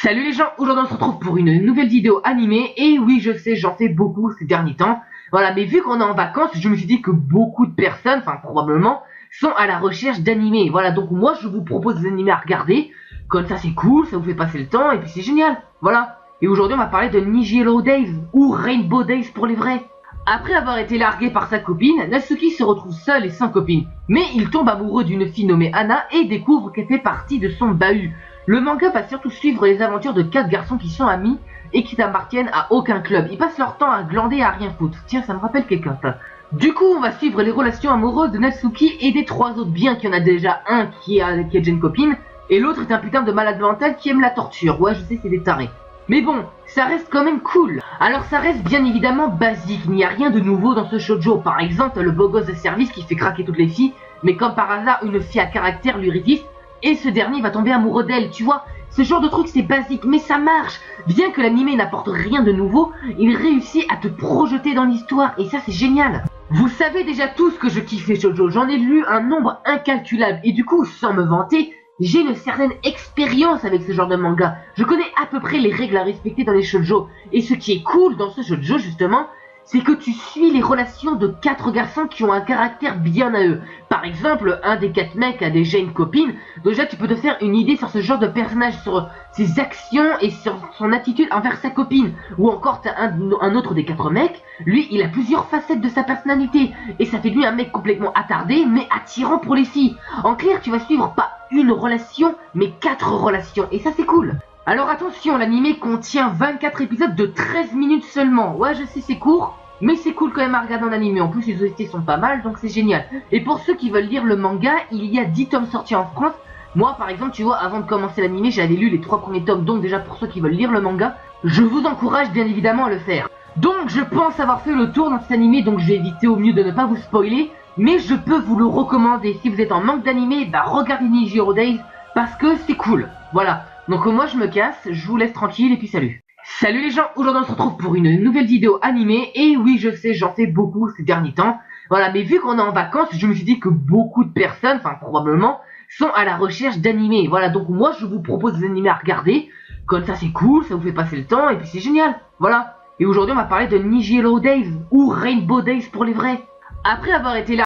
Salut les gens, aujourd'hui on se retrouve pour une nouvelle vidéo animée. Et oui, je sais, j'en fais beaucoup ces derniers temps. Voilà, mais vu qu'on est en vacances, je me suis dit que beaucoup de personnes, enfin probablement, sont à la recherche d'animés. Voilà, donc moi je vous propose des animés à regarder. Comme ça c'est cool, ça vous fait passer le temps et puis c'est génial. Voilà. Et aujourd'hui on va parler de Nigelo Days, ou Rainbow Days pour les vrais. Après avoir été largué par sa copine, Natsuki se retrouve seul et sans copine. Mais il tombe amoureux d'une fille nommée Anna et découvre qu'elle fait partie de son bahut. Le manga va surtout suivre les aventures de 4 garçons qui sont amis et qui n'appartiennent à aucun club. Ils passent leur temps à glander et à rien foutre. Tiens, ça me rappelle quelqu'un ça. Du coup, on va suivre les relations amoureuses de Natsuki et des 3 autres, bien qu'il y en a déjà un qui a déjà une copine, et l'autre est un putain de malade mental qui aime la torture. Ouais, je sais, c'est des tarés. Mais bon, ça reste quand même cool. Alors ça reste bien évidemment basique, il n'y a rien de nouveau dans ce shoujo. Par exemple, le beau gosse de service qui fait craquer toutes les filles, mais comme par hasard, une fille à caractère lui résiste, et ce dernier va tomber amoureux d'elle, tu vois. Ce genre de truc c'est basique, mais ça marche. Bien que l'anime n'apporte rien de nouveau, il réussit à te projeter dans l'histoire, et ça c'est génial. Vous savez déjà tous que je kiffe les shoujo, j'en ai lu un nombre incalculable, et du coup, sans me vanter, j'ai une certaine expérience avec ce genre de manga. Je connais à peu près les règles à respecter dans les shoujo. Et ce qui est cool dans ce shoujo justement, c'est que tu suis les relations de 4 garçons qui ont un caractère bien à eux. Par exemple, un des 4 mecs a déjà une copine. Déjà, tu peux te faire une idée sur ce genre de personnage, sur ses actions et sur son attitude envers sa copine. Ou encore, t'as un autre des 4 mecs, lui, il a plusieurs facettes de sa personnalité. Et ça fait de lui un mec complètement attardé, mais attirant pour les filles. En clair, tu vas suivre pas une relation, mais 4 relations. Et ça, c'est cool. Alors attention, l'anime contient 24 épisodes de 13 minutes seulement. Ouais, je sais, c'est court, mais c'est cool quand même à regarder en anime. En plus, les OST sont pas mal, donc c'est génial. Et pour ceux qui veulent lire le manga, il y a 10 tomes sortis en France. Moi, par exemple, tu vois, avant de commencer l'anime, j'avais lu les 3 premiers tomes. Donc déjà, pour ceux qui veulent lire le manga, je vous encourage bien évidemment à le faire. Donc, je pense avoir fait le tour dans cet anime, donc je vais éviter au mieux de ne pas vous spoiler. Mais je peux vous le recommander. Si vous êtes en manque d'anime, bah regardez Nigelo Days, parce que c'est cool. Voilà. Donc moi je me casse, je vous laisse tranquille et puis salut. Salut les gens, aujourd'hui on se retrouve pour une nouvelle vidéo animée. Et oui, je sais, j'en fais beaucoup ces derniers temps. Voilà, mais vu qu'on est en vacances, je me suis dit que beaucoup de personnes, enfin probablement, sont à la recherche d'animés. Voilà, donc moi je vous propose des animés à regarder. Comme ça c'est cool, ça vous fait passer le temps et puis c'est génial. Voilà. Et aujourd'hui on va parler de Nigelo Days, ou Rainbow Days pour les vrais. Après avoir été là